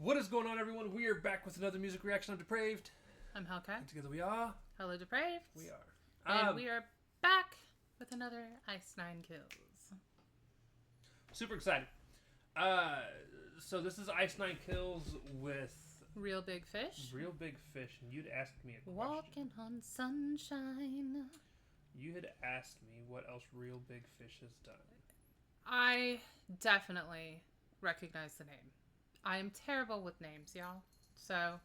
What is going on, everyone? We are back with another music reaction. I'm Depraved. I'm Hellcat. And together we are... HellaDepraved. We are. And we are back with another Ice 9 Kills. Super excited. So this is Ice 9 Kills with... Real Big Fish. Real Big Fish. And you'd asked me a question. Walking on sunshine. You had asked me what else Real Big Fish has done. I definitely recognize the name. I am terrible with names, y'all. So,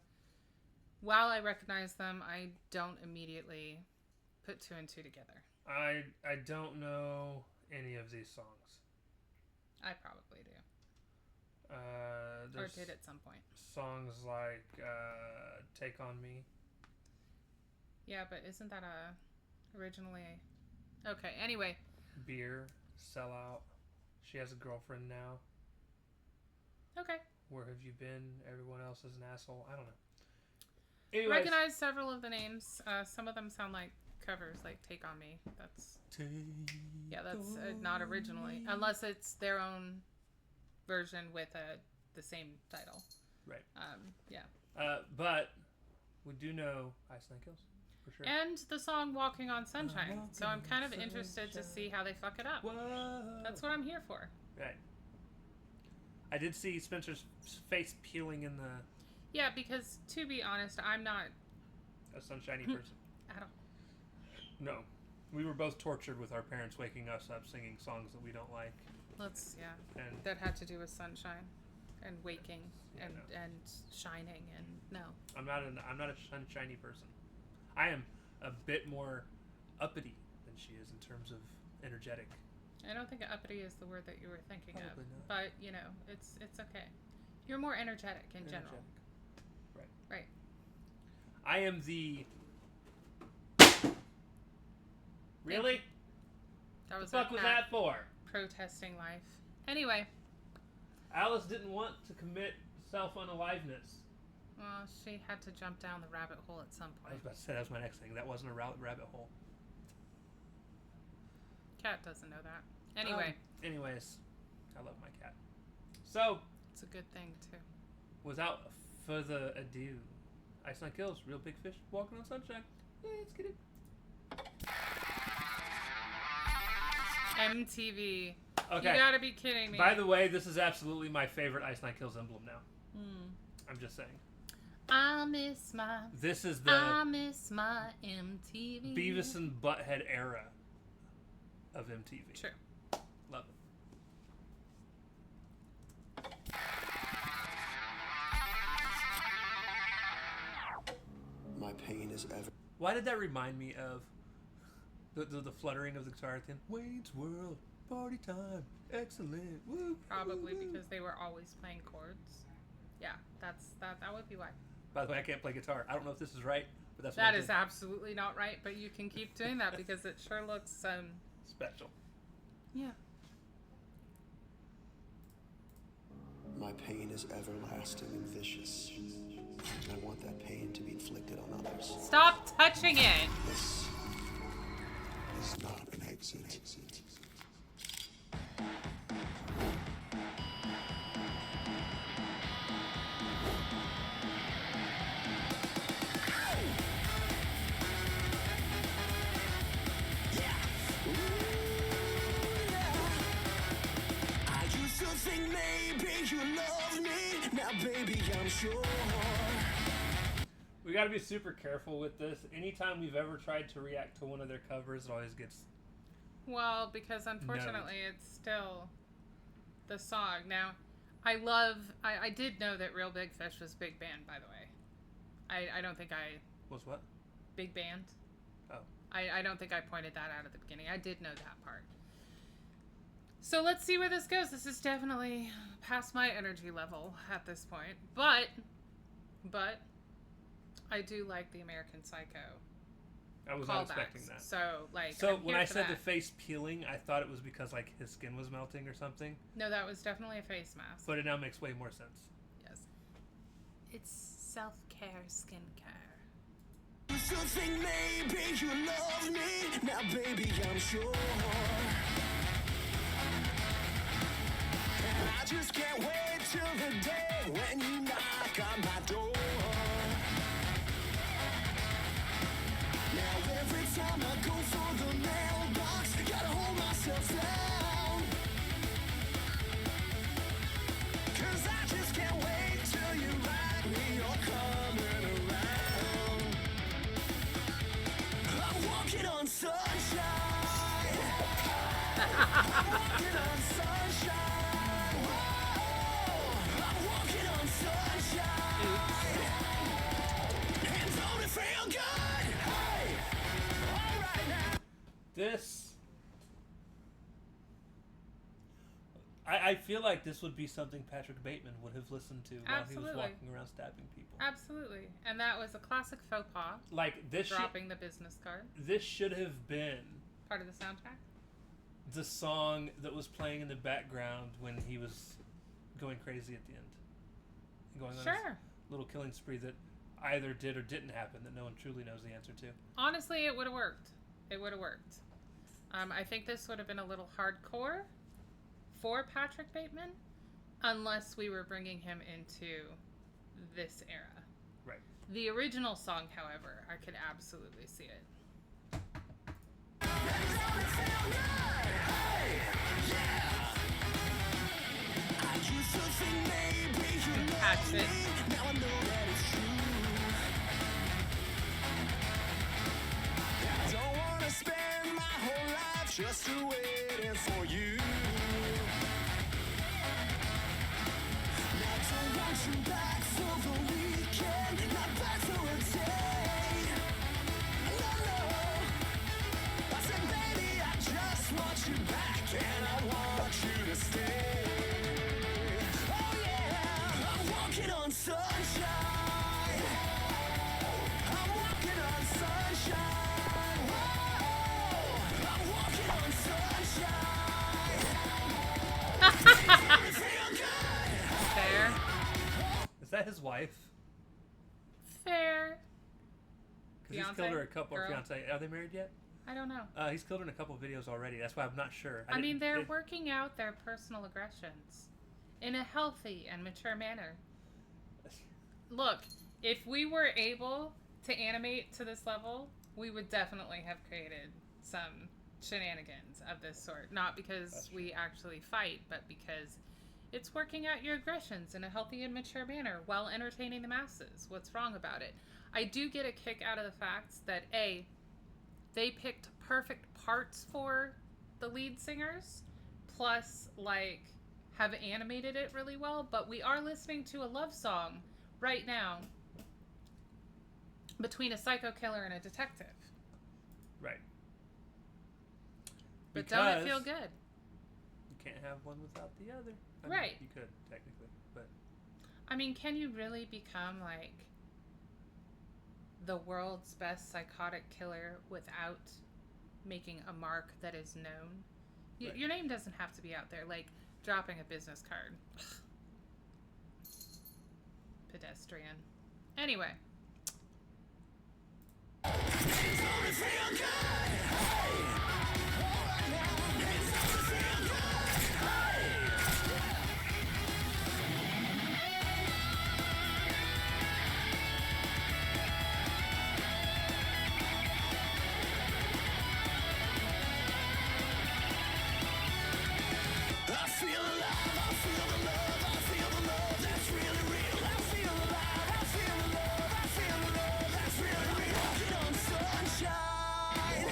while I recognize them, I don't immediately put two and two together. I don't know any of these songs. I probably do. Or did at some point. Songs like Take On Me. Yeah, but isn't that originally... Okay, anyway. Beer, Sell Out. She Has a Girlfriend Now. Okay. Where Have You Been? Everyone Else Is an Asshole. I don't know. Anyways. Recognize several of the names. Some of them sound like covers, like Take On Me. That's not originally, unless it's their own version with the same title. Right. Yeah. But we do know Ice 9 Kills for sure. And the song Walking on Sunshine. So I'm kind of interested to see how they fuck it up. Whoa. That's what I'm here for. Right. I did see Spencer's face peeling in the... Yeah, because to be honest, I'm not a sunshiny person. At all. No. We were both tortured with our parents waking us up singing songs that we don't like. And that had to do with sunshine and waking and shining and no. I'm not a sunshiny person. I am a bit more uppity than she is in terms of energetic. I don't think uppity is the word that you were thinking Probably of. Not. But, you know, it's okay. You're more energetic in general. Right. Right. I am the... Really? That was the fuck was that for? Protesting life. Anyway. Alice didn't want to commit self-unaliveness. Well, she had to jump down the rabbit hole at some point. I was about to say, that was my next thing. That wasn't a rabbit hole. Cat doesn't know that. Anyway. Anyways, I love my cat. So. It's a good thing, too. Without further ado, Ice 9 Kills, Real Big Fish, Walking on Sunshine. Let's get it. MTV. Okay. You gotta be kidding me. By the way, this is absolutely my favorite Ice 9 Kills emblem now. I'm just saying. I miss my... This is the... I miss my MTV. Beavis and Butthead era of MTV. True. Love it. My pain is ever... Why did that remind me of the fluttering of the guitar at the end? Wayne's World, party time, excellent, woo. Probably because they were always playing chords. Yeah, that would be why. By the way, I can't play guitar. I don't know if this is right, but that's what that is absolutely not right. But you can keep doing that because it sure looks special. Yeah. My pain is everlasting and vicious. I want that pain to be inflicted on others. Stop touching it. This is not an exit. We gotta be super careful with this. Anytime we've ever tried to react to one of their covers, it always gets... Well, because unfortunately it's still the song. Now, I did know that Real Big Fish was big band, by the way. I don't think I... Was what? Big band. Oh. I don't think I pointed that out at the beginning. I did know that part. So let's see where this goes. This is definitely past my energy level at this point. But I do like the American Psycho. I was not expecting that. So when I said the face peeling, I thought it was because like his skin was melting or something. No, that was definitely a face mask. But it now makes way more sense. Yes. It's self-care, skincare. You still think maybe you love me? Now baby, I'm sure. I just can't wait till the day when you knock on my door. Now every time I go for the mailbox, gotta hold myself down. 'Cause I just can't wait till you write me you're coming around. I'm walking on sunshine. I'm walking on sunshine. Whoa. I'm walking on sunshine. And don't it feel good? Hey, all right now. This. I feel like this would be something Patrick Bateman would have listened to while he was Absolutely. walking around stabbing people. Absolutely. And that was a classic faux pas. Like this. Dropping the business card. This should have been Part of the soundtrack. the song that was playing in the background when he was going crazy at the end, going on his Sure. little killing spree that either did or didn't happen that no one truly knows the answer to. Honestly, it would have worked. It would have worked. I think this would have been a little hardcore for Patrick Bateman, unless we were bringing him into this era. Right. The original song, however, I could absolutely see it. I used to think maybe you Catch love it. me. Now I know that it's true. I don't wanna spend my whole life just waiting for you. Now don't want you back for the weekend, not back for a day. No, no. I said, baby, I just want you back, and I want you to stay. Oh yeah, I'm walking on sunshine. I'm walking on sunshine. Whoa, I'm walking on sunshine. Feel good. Fair. Is that his wife? Fair. Because he's Fiance? killed her a couple. Or Girl? fiance? Are they married yet? I don't know. He's killed her in a couple videos already. That's why I'm not sure. I mean, they're it- working out their personal aggressions in a healthy and mature manner. Look, if we were able to animate to this level, we would definitely have created some shenanigans of this sort. Not because we actually fight, but because it's working out your aggressions in a healthy and mature manner while entertaining the masses. What's wrong about it? I do get a kick out of the fact that A, they picked perfect parts for the lead singers, plus, like, have animated it really well, but we are listening to a love song right now between a psycho killer and a detective. Right. But don't it Because feel good? You can't have one without the other. I mean, Right. you could, technically. But I mean, can you really become, like, the world's best psychotic killer without making a mark that is known? Right. Your name doesn't have to be out there, like dropping a business card. Pedestrian. Anyway. I feel alive, I feel the love, I feel the love that's really real. I feel alive, I feel the love, I feel the love that's really real. Walking on sunshine.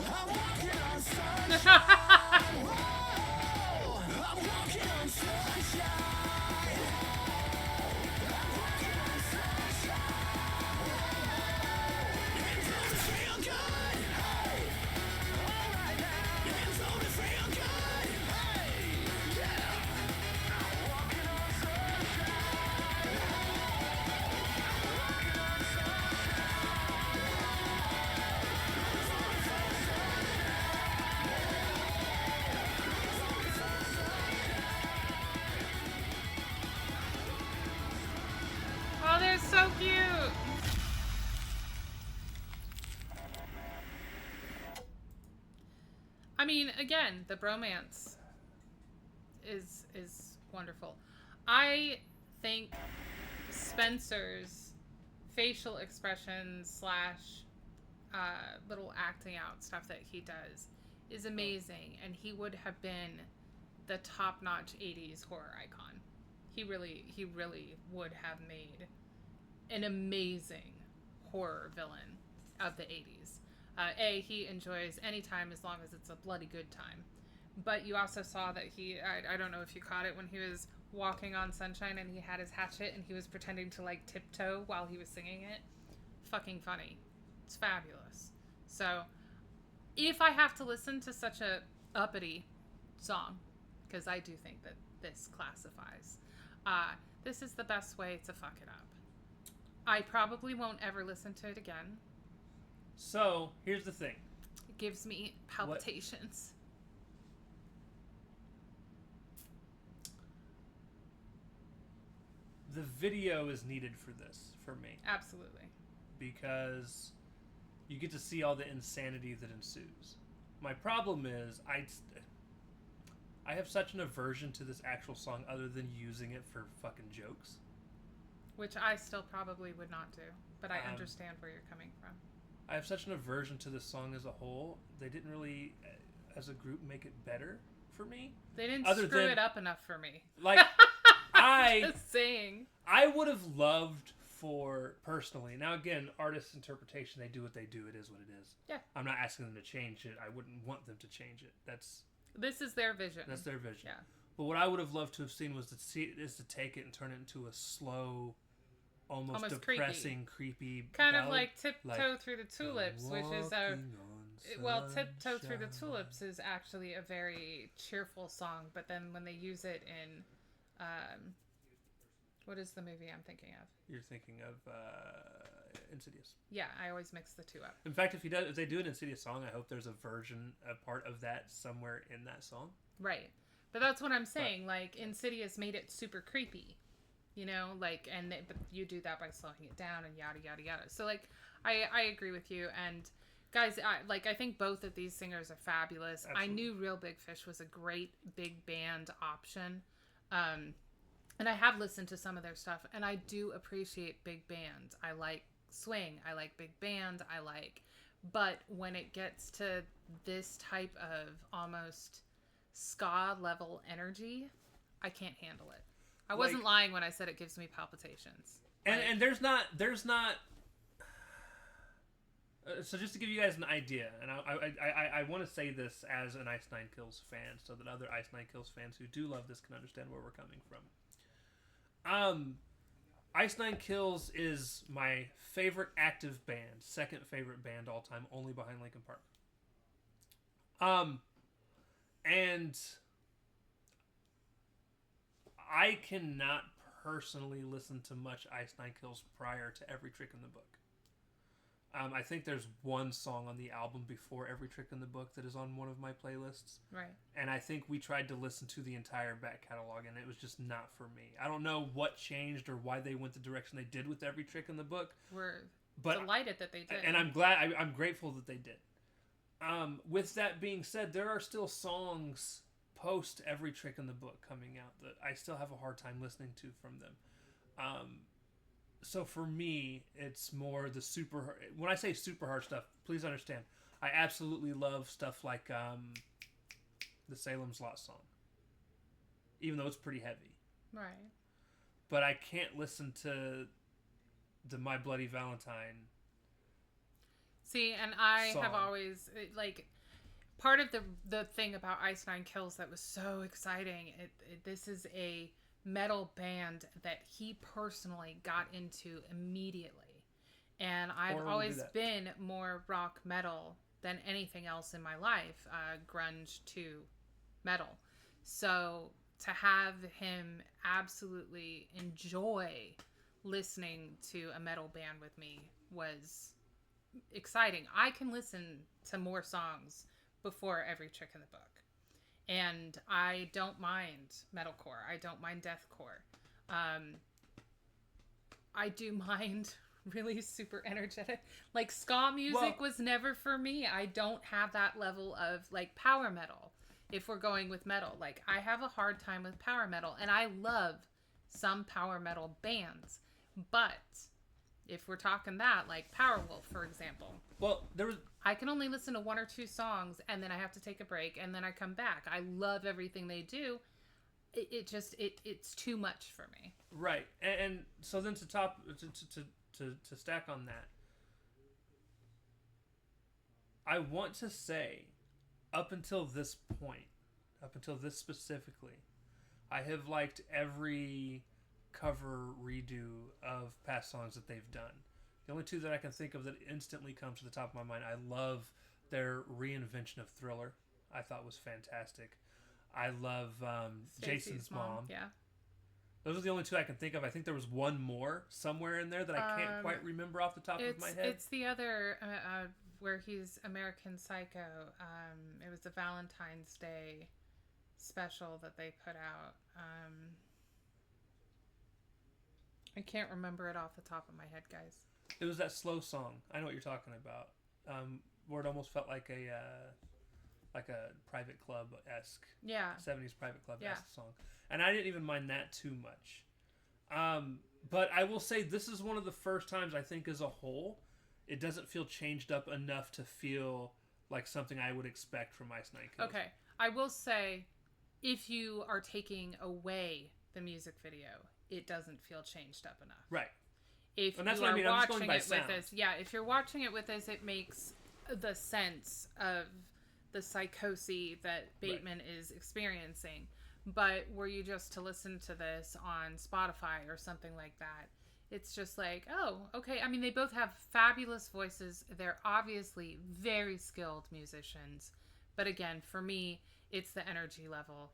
I'm walking on sunshine. Whoa, I'm walking on sunshine. I'm walking on sunshine. And don't it feel good? Hey, all right now. And don't it feel good? Hey, yeah. I'm walking on sunshine. I'm walking on Oh, they're so cute. I mean, again, the bromance is wonderful. I think Spencer's facial expressions slash little acting out stuff that he does is amazing, and he would have been the top-notch 80s horror icon. He really would have made an amazing horror villain of the 80s. He enjoys any time as long as it's a bloody good time. But you also saw that I don't know if you caught it when he was walking on Sunshine and he had his hatchet and he was pretending to like tiptoe while he was singing it. Fucking funny. It's fabulous. So, if I have to listen to such a uppity song, because I do think that this classifies, this is the best way to fuck it up. I probably won't ever listen to it again. So, here's the thing. It gives me palpitations. The video is needed for this, for me. Absolutely. Because you get to see all the insanity that ensues. My problem is, I have such an aversion to this actual song other than using it for fucking jokes. Which I still probably would not do, but I understand where you're coming from. I have such an aversion to this song as a whole. They didn't really, as a group, make it better for me. They didn't screw it up enough for me. Like, Just saying. I would have loved for, personally, now again, artist interpretation, they do what they do, it is what it is. Yeah. I'm not asking them to change it. I wouldn't want them to change it. This is their vision. That's their vision. Yeah. But what I would have loved to have seen was to take it and turn it into a slow, almost depressing, creepy kind ballad. of like Tiptoe Through the Tulips, which is Tiptoe Through the Tulips is actually a very cheerful song, but then when they use it in what is the movie I'm thinking of? You're thinking of Insidious. Yeah, I always mix the two up. In fact, if they do an Insidious song, I hope there's a part of that somewhere in that song. Right. But that's what I'm saying. Like, Insidious made it super creepy. You know, like, but you do that by slowing it down and yada, yada, yada. So, like, I agree with you. And, guys, I think both of these singers are fabulous. Absolutely. I knew Real Big Fish was a great big band option. And I have listened to some of their stuff, and I do appreciate big band. I like swing. I like big band. But when it gets to this type of almost ska level energy, I can't handle it. I wasn't lying when I said it gives me palpitations. And there's not. So just to give you guys an idea, and I want to say this as an Ice Nine Kills fan, so that other Ice Nine Kills fans who do love this can understand where we're coming from. Ice Nine Kills is my favorite active band, second favorite band all time, only behind Linkin Park. And I cannot personally listen to much Ice Nine Kills prior to Every Trick in the Book. I think there's one song on the album before Every Trick in the Book that is on one of my playlists. Right. And I think we tried to listen to the entire back catalog, and it was just not for me. I don't know what changed or why they went the direction they did with Every Trick in the Book. We're delighted that they did. And I'm grateful that they did. With that being said, there are still songs post Every Trick in the Book coming out that I still have a hard time listening to from them. So for me, it's more the super... When I say super hard stuff, please understand, I absolutely love stuff like the Salem's Lot song. Even though it's pretty heavy. Right. But I can't listen to the My Bloody Valentine. See, and I song. have always... part of the thing about Ice Nine Kills that was so exciting, this is a metal band that he personally got into immediately, and I've always been more rock metal than anything else in my life, grunge to metal. So to have him absolutely enjoy listening to a metal band with me was exciting. I can listen to more songs before Every Trick in the Book. And I don't mind metalcore. I don't mind deathcore. I do mind really super energetic. Ska music was never for me. I don't have that level of power metal. if we're going with metal. Like, I have a hard time with power metal, and I love some power metal bands. But if we're talking that, like Powerwolf, for example. Well, I can only listen to 1 or 2 songs, and then I have to take a break, and then I come back. I love everything they do. It's too much for me. Right, and so then to stack on that, I want to say, up until this point, up until this specifically, I have liked every cover redo of past songs that they've done. The only 2 that I can think of that instantly come to the top of my mind, I love their reinvention of Thriller. I thought was fantastic. I love Jason's Mom. Yeah. Those are the only 2 I can think of. I think there was one more somewhere in there that I can't quite remember off the top of my head. It's the other where he's American Psycho. It was the Valentine's Day special that they put out. I can't remember it off the top of my head, guys. It was that slow song. I know what you're talking about. Where it almost felt like a Private Club-esque, 70s Private Club-esque song. And I didn't even mind that too much. But I will say this is one of the first times, I think, as a whole, it doesn't feel changed up enough to feel like something I would expect from Ice Nine Kills. Okay. I will say, if you are taking away the music video, it doesn't feel changed up enough. Right. If and that's you what are I mean. I'm just watching going by it sound. with us, if you're watching it with us, it makes the sense of the psychosis that Bateman is experiencing. But were you just to listen to this on Spotify or something like that, it's just like, oh, okay. I mean, they both have fabulous voices. They're obviously very skilled musicians. But again, for me, it's the energy level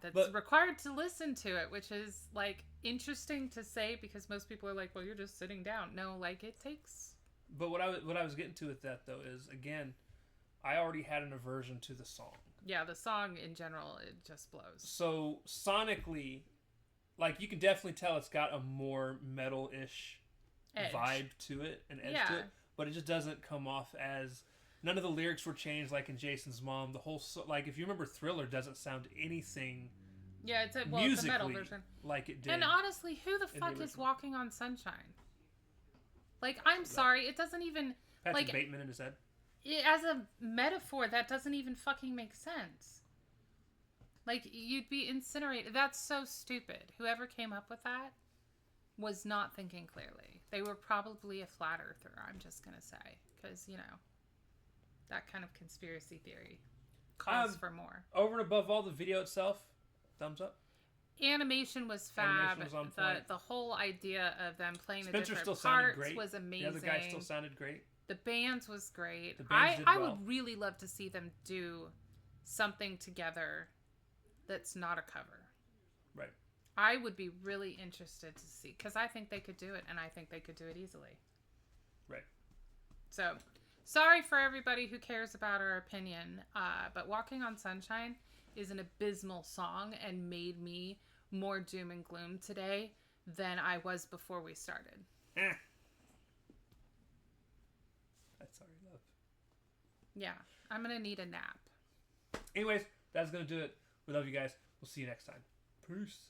that's required to listen to it, which is like interesting to say because most people are like, well, you're just sitting down. No, like it takes. But what I was getting to with that though is, again, I already had an aversion to the song. Yeah, the song in general, it just blows. So sonically, like you can definitely tell it's got a more metal-ish vibe to it, an edge to it, but it just doesn't come off as. None of the lyrics were changed like in Jason's Mom. The whole like if you remember, Thriller doesn't sound anything. Yeah, it's a metal version. Like it did. And honestly, who the fuck is walking on sunshine? Like, I'm sorry, it doesn't even Patrick Bateman in his head. As a metaphor, that doesn't even fucking make sense. Like, you'd be incinerated. That's so stupid. Whoever came up with that was not thinking clearly. They were probably a flat earther, I'm just gonna say. Because, you know, that kind of conspiracy theory calls for more. Over and above all, the video itself, thumbs up. Animation was fab. Animation was on point. The whole idea of them playing Spencer the still different sounded parts great. was amazing. The other guy still sounded great. The bands was great. The bands did I well. would really love to see them do something together that's not a cover. Right. I would be really interested to see, because I think they could do it, and I think they could do it easily. Right. So, sorry for everybody who cares about our opinion, but Walking on Sunshine is an abysmal song and made me more doom and gloom today than I was before we started. That's sorry, love. Yeah, I'm going to need a nap. Anyways, that's going to do it. We love you guys. We'll see you next time. Peace.